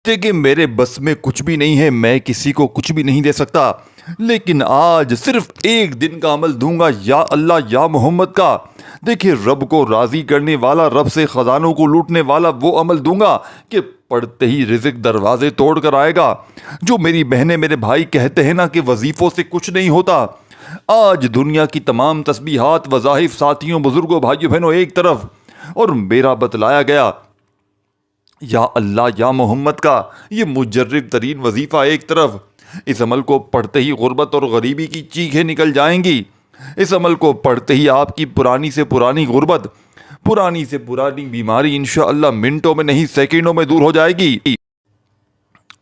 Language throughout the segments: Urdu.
کہ میرے بس میں کچھ بھی نہیں ہے، میں کسی کو کچھ بھی نہیں دے سکتا، لیکن آج صرف ایک دن کا عمل دوں گا، یا اللہ یا محمد کا۔ دیکھیں، رب کو راضی کرنے والا، رب سے خزانوں کو لوٹنے والا وہ عمل دوں گا کہ پڑھتے ہی رزق دروازے توڑ کر آئے گا۔ جو میری بہنیں میرے بھائی کہتے ہیں نا کہ وظیفوں سے کچھ نہیں ہوتا، آج دنیا کی تمام تسبیحات، وظائف، ساتھیوں، بزرگوں، بھائیوں، بہنوں ایک طرف، اور میرا بتلایا گیا یا اللہ یا محمد کا یہ مجرب ترین وظیفہ ایک طرف۔ اس عمل کو پڑھتے ہی غربت اور غریبی کی چیخیں نکل جائیں گی۔ اس عمل کو پڑھتے ہی آپ کی پرانی سے پرانی غربت، پرانی سے پرانی بیماری انشاءاللہ منٹوں میں نہیں سیکنڈوں میں دور ہو جائے گی۔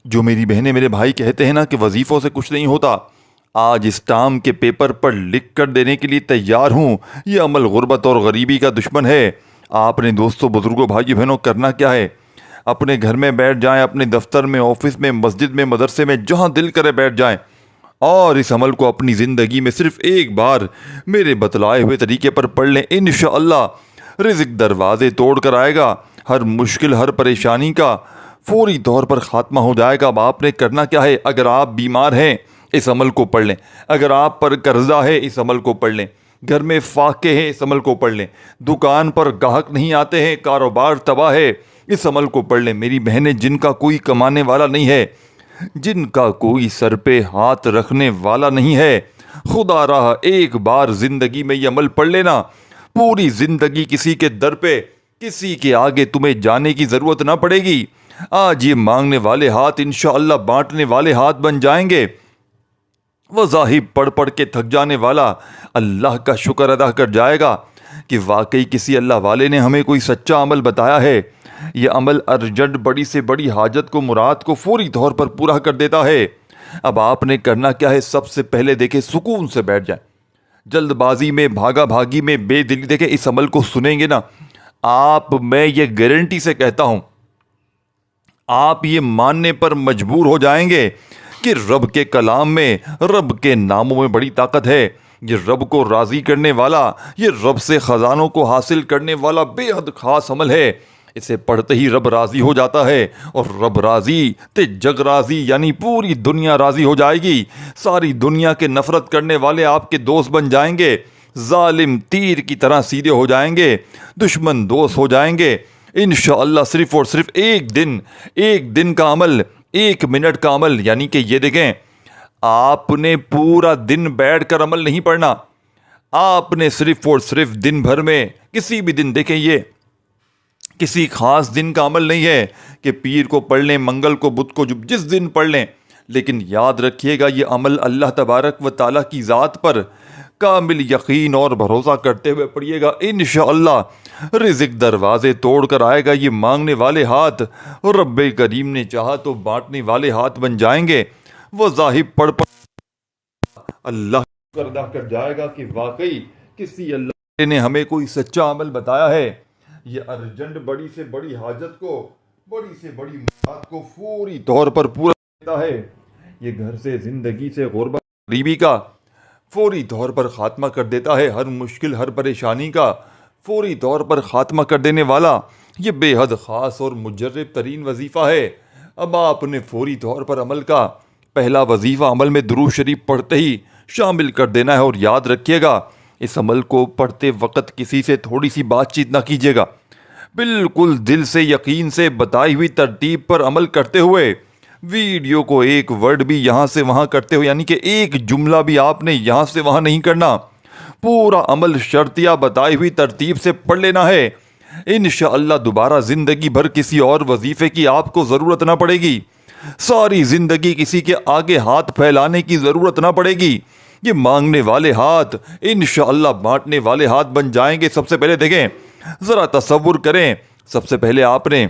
جو میری بہنیں میرے بھائی کہتے ہیں نا کہ وظیفوں سے کچھ نہیں ہوتا، آج اسٹام کے پیپر پر لکھ کر دینے کے لیے تیار ہوں۔ یہ عمل غربت اور غریبی کا دشمن ہے۔ آپ نے دوستوں، بزرگوں، بھائیوں، بہنوں کرنا کیا ہے؟ اپنے گھر میں بیٹھ جائیں، اپنے دفتر میں، آفس میں، مسجد میں، مدرسے میں، جہاں دل کرے بیٹھ جائیں، اور اس عمل کو اپنی زندگی میں صرف ایک بار میرے بتلائے ہوئے طریقے پر پڑھ لیں۔ انشاءاللہ رزق دروازے توڑ کر آئے گا، ہر مشکل، ہر پریشانی کا فوری طور پر خاتمہ ہو جائے گا۔ اب آپ نے کرنا کیا ہے؟ اگر آپ بیمار ہیں اس عمل کو پڑھ لیں، اگر آپ پر قرضہ ہے اس عمل کو پڑھ لیں، گھر میں فاقے ہیں اس عمل کو پڑھ لیں، دکان پر گاہک نہیں آتے ہیں، کاروبار تباہ ہے، اس عمل کو پڑھ لیں۔ میری بہنیں جن کا کوئی کمانے والا نہیں ہے، جن کا کوئی سر پہ ہاتھ رکھنے والا نہیں ہے، خدا راہ ایک بار زندگی میں یہ عمل پڑھ لینا، پوری زندگی کسی کے در پہ، کسی کے آگے تمہیں جانے کی ضرورت نہ پڑے گی۔ آج یہ مانگنے والے ہاتھ انشاءاللہ بانٹنے والے ہاتھ بن جائیں گے۔ وظائف پڑھ پڑھ کے تھک جانے والا اللہ کا شکر ادا کر جائے گا کہ واقعی کسی اللہ والے نے ہمیں کوئی سچا عمل بتایا ہے۔ یہ عمل ارجنٹ بڑی سے بڑی حاجت کو، مراد کو فوری طور پر پورا کر دیتا ہے۔ اب آپ نے کرنا کیا ہے؟ سب سے پہلے دیکھیں، سکون سے بیٹھ جائیں، جلد بازی میں، بھاگا بھاگی میں، بے دلی، دیکھیں اس عمل کو سنیں گے نا آپ، میں یہ گارنٹی سے کہتا ہوں، آپ یہ ماننے پر مجبور ہو جائیں گے کہ رب کے کلام میں، رب کے ناموں میں بڑی طاقت ہے۔ یہ رب کو راضی کرنے والا، یہ رب سے خزانوں کو حاصل کرنے والا بے حد خاص عمل ہے۔ اسے پڑھتے ہی رب راضی ہو جاتا ہے، اور رب راضی تے جگ راضی، یعنی پوری دنیا راضی ہو جائے گی۔ ساری دنیا کے نفرت کرنے والے آپ کے دوست بن جائیں گے، ظالم تیر کی طرح سیدھے ہو جائیں گے، دشمن دوست ہو جائیں گے۔ انشاءاللہ صرف اور صرف ایک دن کا عمل، 1 منٹ کا عمل، یعنی کہ یہ دیکھیں، آپ نے پورا دن بیٹھ کر عمل نہیں پڑھنا، آپ نے صرف اور صرف دن بھر میں کسی بھی دن، دیکھیں یہ کسی خاص دن کا عمل نہیں ہے کہ پیر کو پڑھ لیں، منگل کو، بدھ کو، جس دن پڑھ لیں، لیکن یاد رکھیے گا یہ عمل اللہ تبارک و تعالیٰ کی ذات پر کامل یقین اور بھروسہ کرتے ہوئے پڑھیے گا۔ انشاءاللہ رزق دروازے توڑ کر آئے گا۔ یہ مانگنے والے ہاتھ رب کریم نے چاہا تو بانٹنے والے ہاتھ بن جائیں گے۔ وظائف پڑھ اللہ شکر ادا کر جائے گا کہ واقعی کسی اللہ نے ہمیں کوئی سچا عمل بتایا ہے۔ یہ ارجنٹ بڑی سے بڑی حاجت کو، بڑی سے بڑی مراد کو فوری طور پر پورا کرتا ہے۔ یہ گھر سے، زندگی سے، غربت، غریبی کا فوری طور پر خاتمہ کر دیتا ہے۔ ہر مشکل، ہر پریشانی کا فوری طور پر خاتمہ کر دینے والا یہ بے حد خاص اور مجرب ترین وظیفہ ہے۔ اب آپ نے فوری طور پر عمل کا پہلا وظیفہ عمل میں درود شریف پڑھتے ہی شامل کر دینا ہے، اور یاد رکھیے گا اس عمل کو پڑھتے وقت کسی سے تھوڑی سی بات چیت نہ کیجیے گا، بالکل دل سے، یقین سے بتائی ہوئی ترتیب پر عمل کرتے ہوئے، ویڈیو کو ایک ورڈ بھی یہاں سے وہاں کرتے ہوئے، یعنی کہ ایک جملہ بھی آپ نے یہاں سے وہاں نہیں کرنا، پورا عمل شرطیہ بتائی ہوئی ترتیب سے پڑھ لینا ہے۔ انشاءاللہ دوبارہ زندگی بھر کسی اور وظیفے کی آپ کو ضرورت نہ پڑے گی، ساری زندگی کسی کے آگے ہاتھ پھیلانے کی ضرورت نہ پڑے گی۔ یہ مانگنے والے ہاتھ انشاءاللہ بانٹنے والے ہاتھ بن جائیں گے۔ سب سے پہلے دیکھیں، ذرا تصور کریں، سب سے پہلے آپ نے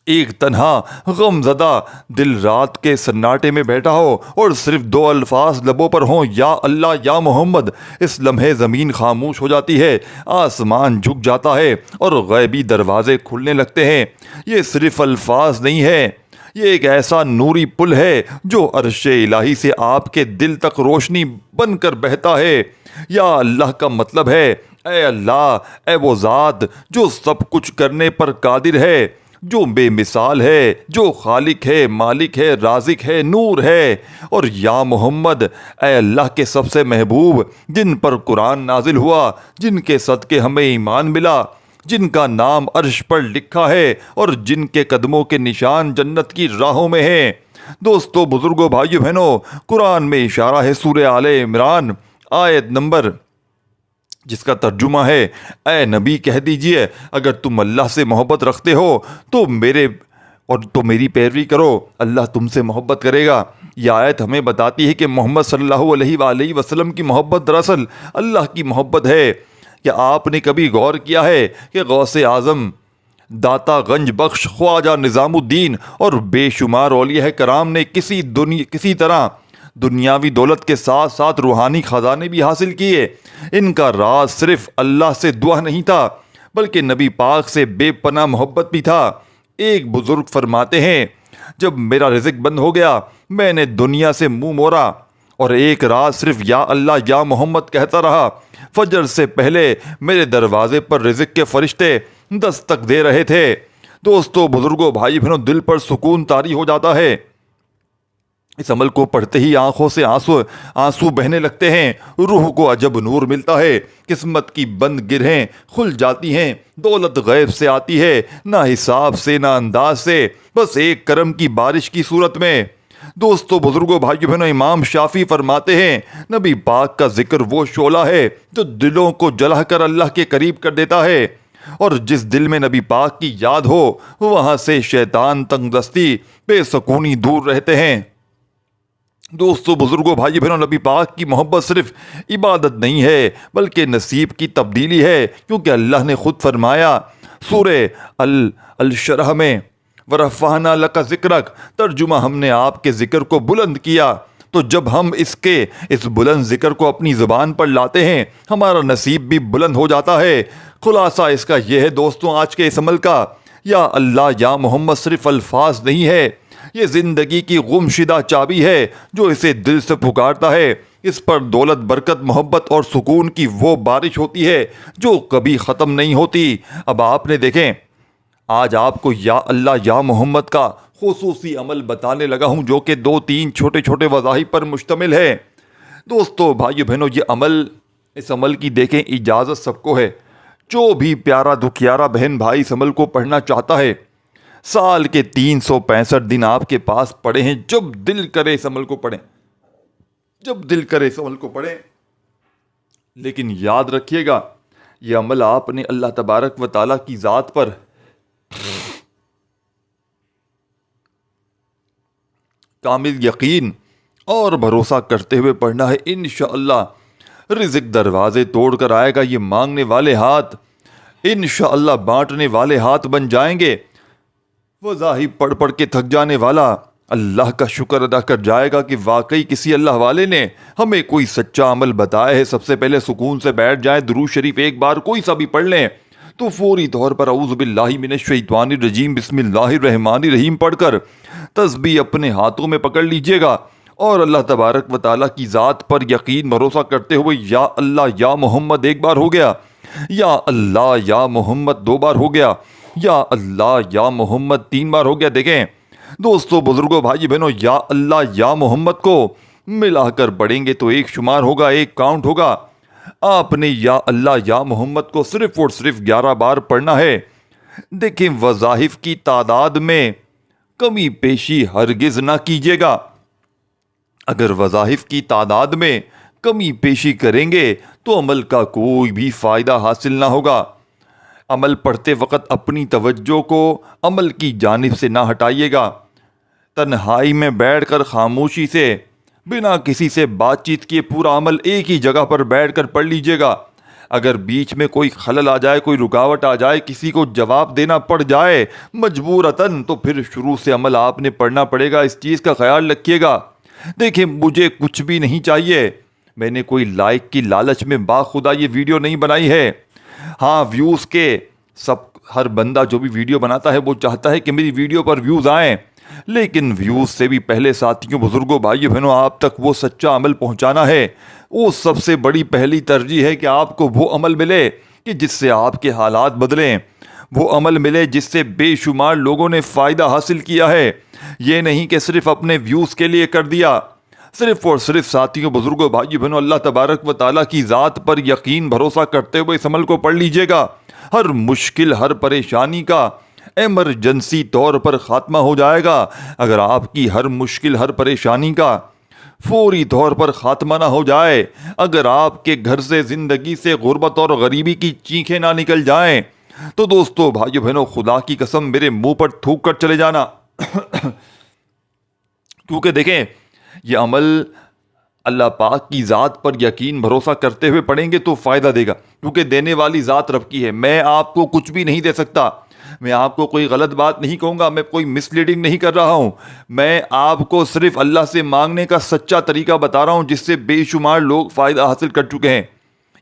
ایک تنہا غم زدہ دل رات کے سناٹے میں بیٹھا ہو اور صرف 2 الفاظ لبوں پر ہوں، یا اللہ یا محمد۔ اس لمحے زمین خاموش ہو جاتی ہے، آسمان جھک جاتا ہے اور غیبی دروازے کھلنے لگتے ہیں۔ یہ صرف الفاظ نہیں ہے، یہ ایک ایسا نوری پل ہے جو عرش الہی سے آپ کے دل تک روشنی بن کر بہتا ہے۔ یا اللہ کا مطلب ہے، اے اللہ، اے وہ ذات جو سب کچھ کرنے پر قادر ہے، جو بے مثال ہے، جو خالق ہے، مالک ہے، رازق ہے، نور ہے۔ اور یا محمد، اے اللہ کے سب سے محبوب، جن پر قرآن نازل ہوا، جن کے صدقے ہمیں ایمان ملا، جن کا نام عرش پر لکھا ہے اور جن کے قدموں کے نشان جنت کی راہوں میں ہیں۔ دوستو، بزرگوں، بھائیو، بہنوں، قرآن میں اشارہ ہے سورہ آل عمران آیت نمبر، جس کا ترجمہ ہے، اے نبی کہہ دیجئے اگر تم اللہ سے محبت رکھتے ہو تو میری پیروی کرو، اللہ تم سے محبت کرے گا۔ یہ آیت ہمیں بتاتی ہے کہ محمد صلی اللہ علیہ وآلہ وسلم کی محبت دراصل اللہ کی محبت ہے۔ کیا آپ نے کبھی غور کیا ہے کہ غوث اعظم، داتا گنج بخش، خواجہ نظام الدین اور بے شمار اولیاء کرام نے کسی طرح دنیاوی دولت کے ساتھ ساتھ روحانی خزانے بھی حاصل کیے؟ ان کا راز صرف اللہ سے دعا نہیں تھا بلکہ نبی پاک سے بے پناہ محبت بھی تھا۔ ایک بزرگ فرماتے ہیں، جب میرا رزق بند ہو گیا میں نے دنیا سے منہ موڑا اور ایک رات صرف یا اللہ یا محمد کہتا رہا۔ فجر سے پہلے میرے دروازے پر رزق کے فرشتے دستک دے رہے تھے۔ دوستو، بزرگوں، بھائی بہنوں، دل پر سکون طاری ہو جاتا ہے۔ اس عمل کو پڑھتے ہی آنکھوں سے آنسو بہنے لگتے ہیں، روح کو عجب نور ملتا ہے، قسمت کی بند گرہیں کھل جاتی ہیں، دولت غیب سے آتی ہے، نہ حساب سے نہ انداز سے، بس ایک کرم کی بارش کی صورت میں۔ دوستو، بزرگوں، بھائیو، بہنوں، امام شافعی فرماتے ہیں، نبی پاک کا ذکر وہ شعلہ ہے جو دلوں کو جلا کر اللہ کے قریب کر دیتا ہے، اور جس دل میں نبی پاک کی یاد ہو وہاں سے شیطان، تنگ دستی، بے سکونی دور رہتے ہیں۔ دوستو، بزرگوں، بھائی بہنوں، نبی پاک کی محبت صرف عبادت نہیں ہے بلکہ نصیب کی تبدیلی ہے، کیونکہ اللہ نے خود فرمایا سورہ الشرح میں، وَرَفَعْنَا لَكَ ذِكْرَكَ، ترجمہ، ہم نے آپ کے ذکر کو بلند کیا۔ تو جب ہم اس بلند ذکر کو اپنی زبان پر لاتے ہیں ہمارا نصیب بھی بلند ہو جاتا ہے۔ خلاصہ اس کا یہ ہے دوستوں آج کے اس عمل کا، یا اللہ یا محمد صرف الفاظ نہیں ہے، یہ زندگی کی گمشدہ چابی ہے جو اسے دل سے پکارتا ہے۔ اس پر دولت، برکت، محبت اور سکون کی وہ بارش ہوتی ہے جو کبھی ختم نہیں ہوتی۔ اب آپ نے دیکھیں، آج آپ کو یا اللہ یا محمد کا خصوصی عمل بتانے لگا ہوں جو کہ 2-3 چھوٹے چھوٹے وظائف پر مشتمل ہے۔ دوستو، بھائیو، بہنوں، اس عمل کی دیکھیں اجازت سب کو ہے۔ جو بھی پیارا دکھیارا بہن بھائی اس عمل کو پڑھنا چاہتا ہے، سال کے 365 دن آپ کے پاس پڑے ہیں، جب دل کرے اس عمل کو پڑھیں، جب دل کرے اس عمل کو پڑھیں۔ لیکن یاد رکھیے گا، یہ عمل آپ نے اللہ تبارک و تعالیٰ کی ذات پر کامل یقین اور بھروسہ کرتے ہوئے پڑھنا ہے۔ انشاءاللہ رزق دروازے توڑ کر آئے گا، یہ مانگنے والے ہاتھ انشاءاللہ بانٹنے والے ہاتھ بن جائیں گے۔ وظائف پڑھ پڑھ کے تھک جانے والا اللہ کا شکر ادا کر جائے گا کہ واقعی کسی اللہ والے نے ہمیں کوئی سچا عمل بتایا ہے۔ سب سے پہلے سکون سے بیٹھ جائیں، درود شریف ایک بار کوئی سا بھی پڑھ لیں تو فوری طور پر اعوذ باللہ من الشیطان الرجیم بسم اللہ الرحمن الرحیم پڑھ کر تسبیح اپنے ہاتھوں میں پکڑ لیجئے گا، اور اللہ تبارک و تعالیٰ کی ذات پر یقین بھروسہ کرتے ہوئے یا اللہ یا محمد ایک بار ہو گیا، یا اللہ یا محمد 2 بار ہو گیا، یا اللہ یا محمد 3 بار ہو گیا۔ دیکھیں دوستو، بزرگوں، بھائی بہنوں، یا اللہ یا محمد کو ملا کر پڑھیں گے تو ایک شمار ہوگا، ایک کاؤنٹ ہوگا۔ آپ نے یا اللہ یا محمد کو صرف اور صرف 11 بار پڑھنا ہے۔ دیکھیں، وظائف کی تعداد میں کمی پیشی ہرگز نہ کیجیے گا۔ اگر وظائف کی تعداد میں کمی پیشی کریں گے تو عمل کا کوئی بھی فائدہ حاصل نہ ہوگا۔ عمل پڑھتے وقت اپنی توجہ کو عمل کی جانب سے نہ ہٹائیے گا۔ تنہائی میں بیٹھ کر خاموشی سے بنا کسی سے بات چیت کیے پورا عمل ایک ہی جگہ پر بیٹھ کر پڑھ لیجئے گا۔ اگر بیچ میں کوئی خلل آ جائے، کوئی رکاوٹ آ جائے، کسی کو جواب دینا پڑ جائے مجبورتاً، تو پھر شروع سے عمل آپ نے پڑھنا پڑے گا۔ اس چیز کا خیال رکھیے گا۔ دیکھیں، مجھے کچھ بھی نہیں چاہیے، میں نے کوئی لائک کی لالچ میں باخدا یہ ویڈیو نہیں بنائی ہے۔ ہاں، ویوز کے ہر بندہ جو بھی ویڈیو بناتا ہے وہ چاہتا ہے کہ میری ویڈیو پر ویوز آئیں، لیکن ویوز سے بھی پہلے ساتھیوں، بزرگوں، بھائیوں، بہنوں، آپ تک وہ سچا عمل پہنچانا ہے۔ وہ سب سے بڑی پہلی ترجیح ہے کہ آپ کو وہ عمل ملے کہ جس سے آپ کے حالات بدلیں، وہ عمل ملے جس سے بے شمار لوگوں نے فائدہ حاصل کیا ہے. یہ نہیں کہ صرف اپنے ویوز کے لیے کر دیا. صرف اور صرف ساتھیوں، بزرگوں، بھائیوں بہنوں، اللہ تبارک و تعالیٰ کی ذات پر یقین بھروسہ کرتے ہوئے اس عمل کو پڑھ لیجئے گا. ہر مشکل، ہر پریشانی کا ایمرجنسی طور پر خاتمہ ہو جائے گا. اگر آپ کی ہر مشکل، ہر پریشانی کا فوری طور پر خاتمہ نہ ہو جائے، اگر آپ کے گھر سے، زندگی سے غربت اور غریبی کی چیخیں نہ نکل جائیں، تو دوستو، بھائیو بہنوں، خدا کی قسم میرے منہ پر تھوک کر چلے جانا. کیونکہ دیکھیں، یہ عمل اللہ پاک کی ذات پر یقین بھروسہ کرتے ہوئے پڑھیں گے تو فائدہ دے گا، کیونکہ دینے والی ذات رب کی ہے. میں آپ کو کچھ بھی نہیں دے سکتا. میں آپ کو کوئی غلط بات نہیں کہوں گا، میں کوئی مس لیڈنگ نہیں کر رہا ہوں. میں آپ کو صرف اللہ سے مانگنے کا سچا طریقہ بتا رہا ہوں، جس سے بے شمار لوگ فائدہ حاصل کر چکے ہیں.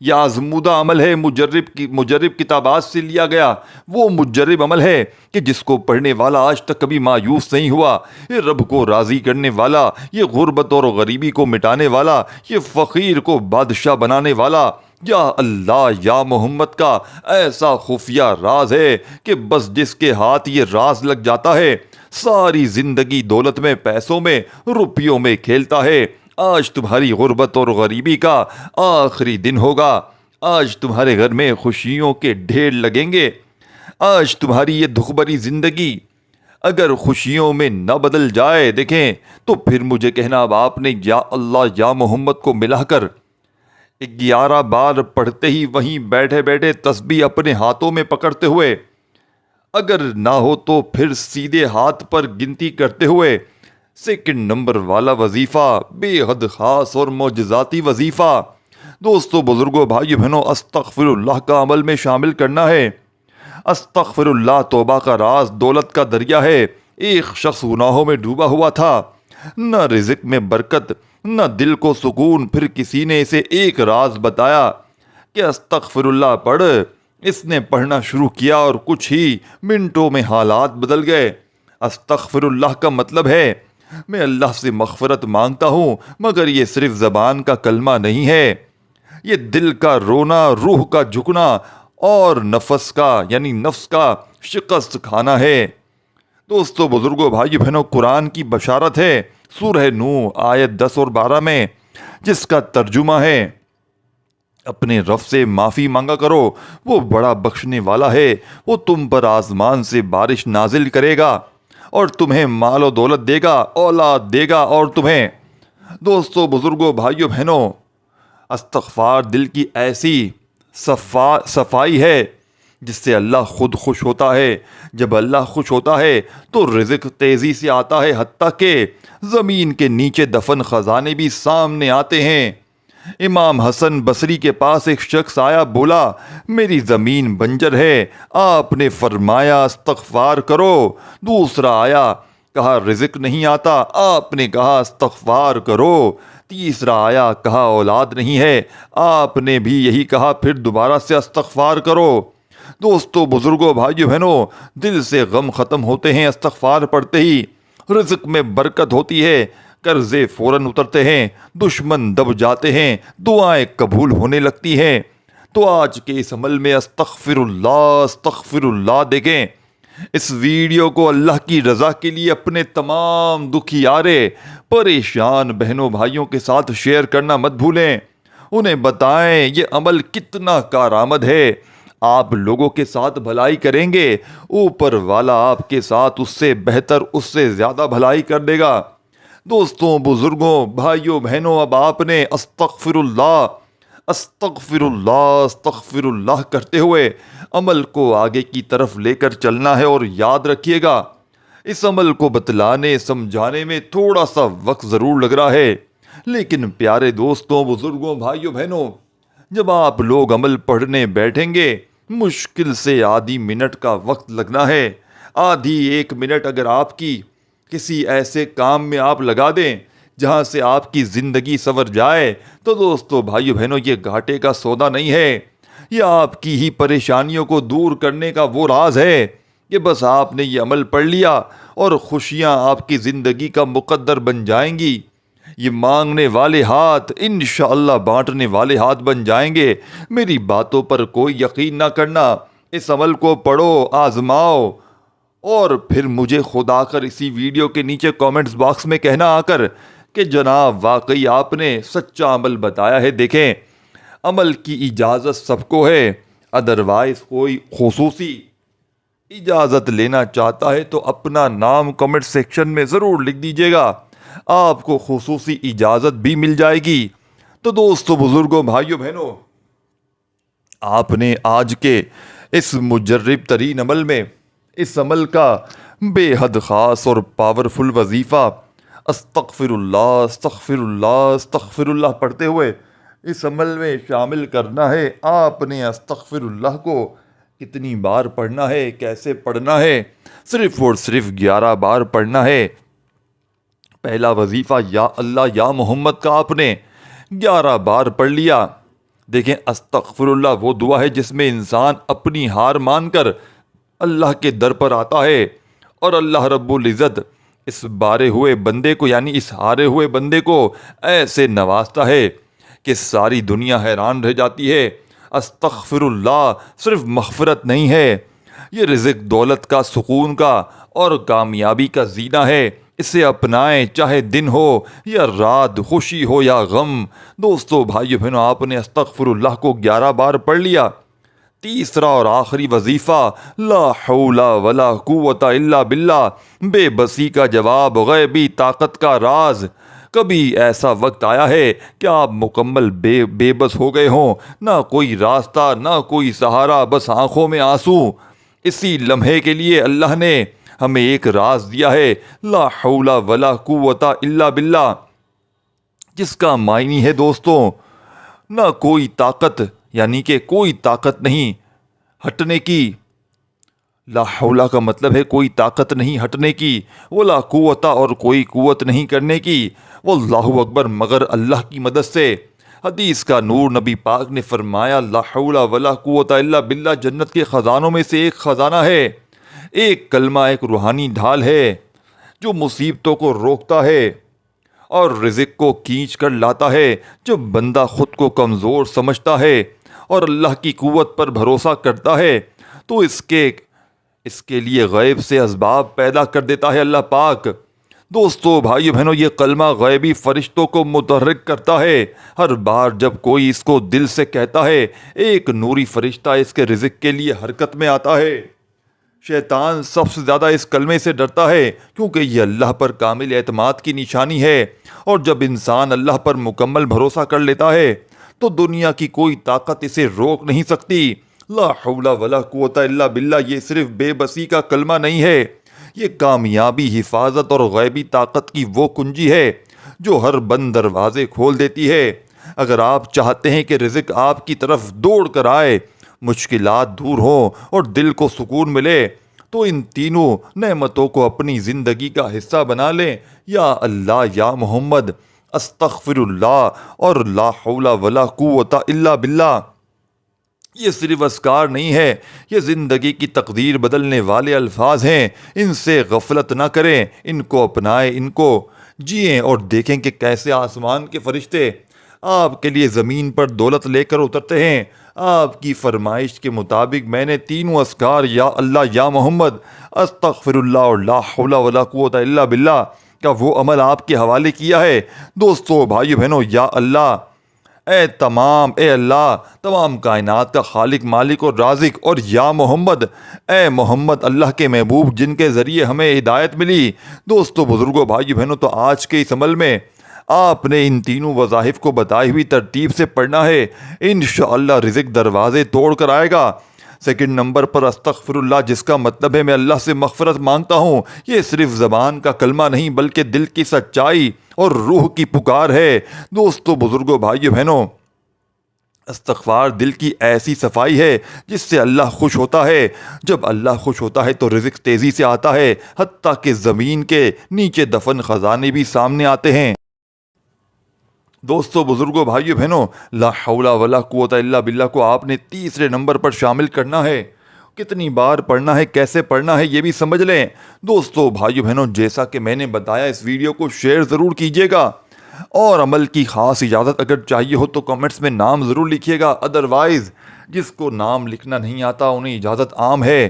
یہ آزمودہ عمل ہے، مجرب کتابات سے لیا گیا وہ مجرب عمل ہے کہ جس کو پڑھنے والا آج تک کبھی مایوس نہیں ہوا. یہ رب کو راضی کرنے والا، یہ غربت اور غریبی کو مٹانے والا، یہ فقیر کو بادشاہ بنانے والا، یا اللہ یا محمد کا ایسا خفیہ راز ہے کہ بس جس کے ہاتھ یہ راز لگ جاتا ہے، ساری زندگی دولت میں، پیسوں میں، روپیوں میں کھیلتا ہے. آج تمہاری غربت اور غریبی کا آخری دن ہوگا. آج تمہارے گھر میں خوشیوں کے ڈھیر لگیں گے. آج تمہاری یہ دکھ بھری زندگی اگر خوشیوں میں نہ بدل جائے، دیکھیں، تو پھر مجھے کہنا، اب آپ نے یا اللہ یا محمد کو ملا کر 11 بار پڑھتے ہی وہیں بیٹھے بیٹھے تسبیح اپنے ہاتھوں میں پکڑتے ہوئے، اگر نہ ہو تو پھر سیدھے ہاتھ پر گنتی کرتے ہوئے 2 نمبر والا وظیفہ، بے حد خاص اور معجزاتی وظیفہ، دوستو، بزرگوں، بھائیو بہنوں، استغفر اللہ کا عمل میں شامل کرنا ہے. استغفر اللہ توبہ کا راز، دولت کا دریا ہے. ایک شخص گناہوں میں ڈوبا ہوا تھا، نہ رزق میں برکت، نہ دل کو سکون. پھر کسی نے اسے ایک راز بتایا کہ استغفر اللہ پڑھ. اس نے پڑھنا شروع کیا اور کچھ ہی منٹوں میں حالات بدل گئے. استغفر اللہ کا مطلب ہے میں اللہ سے مغفرت مانگتا ہوں، مگر یہ صرف زبان کا کلمہ نہیں ہے، یہ دل کا رونا، روح کا جھکنا اور نفس کا شکست کھانا ہے. دوستو، بزرگوں، بھائی بہنوں، قرآن کی بشارت ہے سورہ نوح آیت 10 اور 12 میں، جس کا ترجمہ ہے اپنے رب سے معافی مانگا کرو، وہ بڑا بخشنے والا ہے. وہ تم پر آسمان سے بارش نازل کرے گا اور تمہیں مال و دولت دے گا، اولاد دے گا. اور تمہیں، دوستو، بزرگوں، بھائیوں بہنوں، استغفار دل کی ایسی صفائی ہے جس سے اللہ خود خوش ہوتا ہے. جب اللہ خوش ہوتا ہے تو رزق تیزی سے آتا ہے، حتیٰ کہ زمین کے نیچے دفن خزانے بھی سامنے آتے ہیں. امام حسن بصری کے پاس ایک شخص آیا، بولا، میری زمین بنجر ہے. آپ نے فرمایا استغفار کرو. دوسرا آیا، کہا رزق نہیں آتا. آپ نے کہا استغفار کرو. تیسرا آیا، کہا اولاد نہیں ہے. آپ نے بھی یہی کہا. پھر دوبارہ سے استغفار کرو. دوستو، بزرگوں، بھائیو بہنوں، دل سے غم ختم ہوتے ہیں استغفار پڑھتے ہی. رزق میں برکت ہوتی ہے، قرضے فوراً اترتے ہیں، دشمن دب جاتے ہیں، دعائیں قبول ہونے لگتی ہیں. تو آج کے اس عمل میں استغفر اللہ دیکھیں. اس ویڈیو کو اللہ کی رضا کے لیے اپنے تمام دکھیارے، پریشان بہنوں بھائیوں کے ساتھ شیئر کرنا مت بھولیں. انہیں بتائیں یہ عمل کتنا کارآمد ہے. آپ لوگوں کے ساتھ بھلائی کریں گے، اوپر والا آپ کے ساتھ اس سے بہتر، اس سے زیادہ بھلائی کر دے گا. دوستوں، بزرگوں، بھائیوں بہنوں، اب آپ نے استغفر اللہ کرتے ہوئے عمل کو آگے کی طرف لے کر چلنا ہے. اور یاد رکھیے گا، اس عمل کو بتلانے سمجھانے میں تھوڑا سا وقت ضرور لگ رہا ہے، لیکن پیارے دوستوں، بزرگوں، بھائیوں بہنوں، جب آپ لوگ عمل پڑھنے بیٹھیں گے، مشکل سے آدھی منٹ کا وقت لگنا ہے. آدھی 1 منٹ اگر آپ کی کسی ایسے کام میں آپ لگا دیں جہاں سے آپ کی زندگی سنور جائے، تو دوستو، بھائیو بہنوں، یہ گھاٹے کا سودا نہیں ہے. یہ آپ کی ہی پریشانیوں کو دور کرنے کا وہ راز ہے کہ بس آپ نے یہ عمل پڑھ لیا اور خوشیاں آپ کی زندگی کا مقدر بن جائیں گی. یہ مانگنے والے ہاتھ انشاءاللہ بانٹنے والے ہاتھ بن جائیں گے. میری باتوں پر کوئی یقین نہ کرنا، اس عمل کو پڑھو، آزماؤ، اور پھر مجھے خدا کر اسی ویڈیو کے نیچے کامنٹس باکس میں کہنا آ کر کہ جناب واقعی آپ نے سچا عمل بتایا ہے۔ دیکھیں، عمل کی اجازت سب کو ہے، ادروائز کوئی خصوصی اجازت لینا چاہتا ہے تو اپنا نام کمنٹ سیکشن میں ضرور لکھ دیجیے گا، آپ کو خصوصی اجازت بھی مل جائے گی۔ تو دوستو، بزرگوں، بھائیوں، بہنوں، آپ نے آج کے اس مجرب ترین عمل میں اس عمل کا بے حد خاص اور پاورفل وظیفہ استغفر اللہ استغفر اللہ استغفر اللہ پڑھتے ہوئے اس عمل میں شامل کرنا ہے۔ آپ نے استغفر اللہ کو کتنی بار پڑھنا ہے، کیسے پڑھنا ہے؟ صرف اور صرف 11 بار پڑھنا ہے۔ پہلا وظیفہ یا اللہ یا محمد کا آپ نے 11 بار پڑھ لیا۔ دیکھیں، استغفر اللہ وہ دعا ہے جس میں انسان اپنی ہار مان کر اللہ کے در پر آتا ہے، اور اللہ رب العزت اس بارے ہوئے بندے کو، یعنی اس ہارے ہوئے بندے کو ایسے نوازتا ہے کہ ساری دنیا حیران رہ جاتی ہے۔ استغفر اللہ صرف مغفرت نہیں ہے، یہ رزق، دولت کا، سکون کا اور کامیابی کا زینہ ہے۔ اسے اپنائیں، چاہے دن ہو یا رات، خوشی ہو یا غم۔ دوستو، بھائیو، بہنوں، آپ نے استغفر اللہ کو 11 بار پڑھ لیا۔ تیسرا اور آخری وظیفہ لا حول ولا قوت الا باللہ، بے بسی کا جواب، غیبی طاقت کا راز۔ کبھی ایسا وقت آیا ہے کہ آپ مکمل بے بس ہو گئے ہوں، نہ کوئی راستہ، نہ کوئی سہارا، بس آنکھوں میں آنسو۔ اسی لمحے کے لیے اللہ نے ہمیں ایک راز دیا ہے، لا حول ولا قوت الا باللہ، جس کا معنی ہے دوستوں، نہ کوئی طاقت، یعنی کہ کوئی طاقت نہیں ہٹنے کی۔ لا حول کا مطلب ہے کوئی طاقت نہیں ہٹنے کی، ولا قوت، اور کوئی قوت نہیں کرنے کی، واللہ اکبر، مگر اللہ کی مدد سے۔ حدیث کا نور، نبی پاک نے فرمایا، لا حول ولا قوت الا باللہ جنت کے خزانوں میں سے ایک خزانہ ہے، ایک کلمہ، ایک روحانی ڈھال ہے جو مصیبتوں کو روکتا ہے اور رزق کو کھینچ کر لاتا ہے۔ جب بندہ خود کو کمزور سمجھتا ہے اور اللہ کی قوت پر بھروسہ کرتا ہے تو اس کے لیے غیب سے اسباب پیدا کر دیتا ہے اللہ پاک۔ دوستو، بھائیو، بہنوں، یہ کلمہ غیبی فرشتوں کو متحرک کرتا ہے۔ ہر بار جب کوئی اس کو دل سے کہتا ہے، ایک نوری فرشتہ اس کے رزق کے لیے حرکت میں آتا ہے۔ شیطان سب سے زیادہ اس کلمے سے ڈرتا ہے کیونکہ یہ اللہ پر کامل اعتماد کی نشانی ہے، اور جب انسان اللہ پر مکمل بھروسہ کر لیتا ہے تو دنیا کی کوئی طاقت اسے روک نہیں سکتی۔ لا حول ولا قوت الا باللہ یہ صرف بے بسی کا کلمہ نہیں ہے، یہ کامیابی، حفاظت اور غیبی طاقت کی وہ کنجی ہے جو ہر بند دروازے کھول دیتی ہے۔ اگر آپ چاہتے ہیں کہ رزق آپ کی طرف دوڑ کر آئے، مشکلات دور ہوں اور دل کو سکون ملے، تو ان تینوں نعمتوں کو اپنی زندگی کا حصہ بنا لیں، یا اللہ یا محمد، استغفر اللہ اور لا حول ولا قوت الا باللہ۔ یہ صرف اذکار نہیں ہے، یہ زندگی کی تقدیر بدلنے والے الفاظ ہیں۔ ان سے غفلت نہ کریں، ان کو اپنائیں، ان کو جئیں، اور دیکھیں کہ کیسے آسمان کے فرشتے آپ کے لیے زمین پر دولت لے کر اترتے ہیں۔ آپ کی فرمائش کے مطابق میں نے تینوں اذکار، یا اللہ یا محمد، استغفر اللہ اور لا حول ولا قوت الا باللہ کا وہ عمل آپ کے حوالے کیا ہے۔ دوستو، بھائیو، بہنوں، یا اللہ، اے اللہ تمام کائنات کا خالق، مالک اور رازق، اور یا محمد، اے محمد، اللہ کے محبوب جن کے ذریعے ہمیں ہدایت ملی۔ دوستو، بزرگوں، بھائیو، بہنوں، تو آج کے اس عمل میں آپ نے ان تینوں وظائف کو بتائی ہوئی ترتیب سے پڑھنا ہے، انشاءاللہ رزق دروازے توڑ کر آئے گا۔ سیکنڈ نمبر پر استغفر اللہ، جس کا مطلب ہے میں اللہ سے مغفرت مانگتا ہوں، یہ صرف زبان کا کلمہ نہیں بلکہ دل کی سچائی اور روح کی پکار ہے۔ دوستو، بزرگوں، بھائیو، بہنوں، استغفار دل کی ایسی صفائی ہے جس سے اللہ خوش ہوتا ہے۔ جب اللہ خوش ہوتا ہے تو رزق تیزی سے آتا ہے، حتیٰ کہ زمین کے نیچے دفن خزانے بھی سامنے آتے ہیں۔ دوستو، بزرگوں، بھائیو، بہنوں، لا حول ولا قوت الا باللہ کو آپ نے تیسرے نمبر پر شامل کرنا ہے۔ کتنی بار پڑھنا ہے، کیسے پڑھنا ہے، یہ بھی سمجھ لیں۔ دوستو، بھائیو، بہنوں، جیسا کہ میں نے بتایا، اس ویڈیو کو شیئر ضرور کیجیے گا، اور عمل کی خاص اجازت اگر چاہیے ہو تو کمنٹس میں نام ضرور لکھیے گا، ادروائز جس کو نام لکھنا نہیں آتا انہیں اجازت عام ہے۔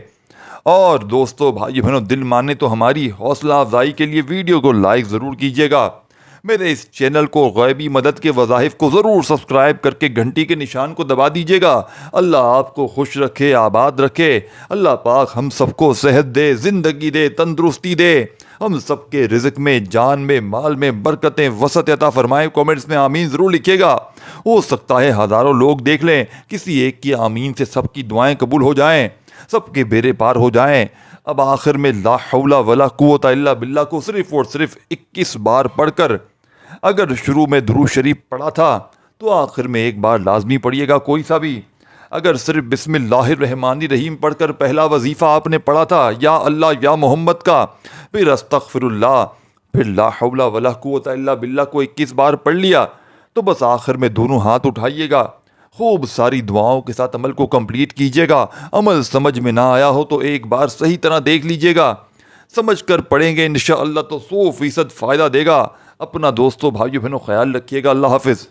اور دوستو بھائیو بہنوں، دل مانے تو ہماری حوصلہ افزائی کے لیے ویڈیو کو لائک ضرور کیجیے گا، میرے اس چینل کو غیبی مدد کے وظائف کو ضرور سبسکرائب کر کے گھنٹی کے نشان کو دبا دیجیے گا۔ اللہ آپ کو خوش رکھے، آباد رکھے۔ اللہ پاک ہم سب کو صحت دے، زندگی دے، تندرستی دے، ہم سب کے رزق میں، جان میں، مال میں برکتیں وسعت عطا فرمائے۔ کامنٹس میں آمین ضرور لکھیے گا۔ ہو سکتا ہے ہزاروں لوگ دیکھ لیں، کسی ایک کی آمین سے سب کی دعائیں قبول ہو جائیں، سب کے بیڑے پار ہو جائیں۔ اب آخر میں لا حول ولا قوت الا باللہ کو صرف اور صرف 21 بار پڑھ کر، اگر شروع میں درود شریف پڑھا تھا تو آخر میں ایک بار لازمی پڑھیے گا کوئی سا بھی۔ اگر صرف بسم اللہ الرحمن الرحیم پڑھ کر پہلا وظیفہ آپ نے پڑھا تھا یا اللہ یا محمد کا، پھر استغفر اللہ، پھر لا حول ولا قوت الا باللہ کو 21 بار پڑھ لیا، تو بس آخر میں دونوں ہاتھ اٹھائیے گا، خوب ساری دعاؤں کے ساتھ عمل کو کمپلیٹ کیجیے گا۔ عمل سمجھ میں نہ آیا ہو تو ایک بار صحیح طرح دیکھ لیجیے گا، سمجھ کر پڑھیں گے انشاءاللہ تو 100% فائدہ دے گا۔ اپنا دوستو بھائیو بہنوں خیال رکھیے گا۔ اللہ حافظ۔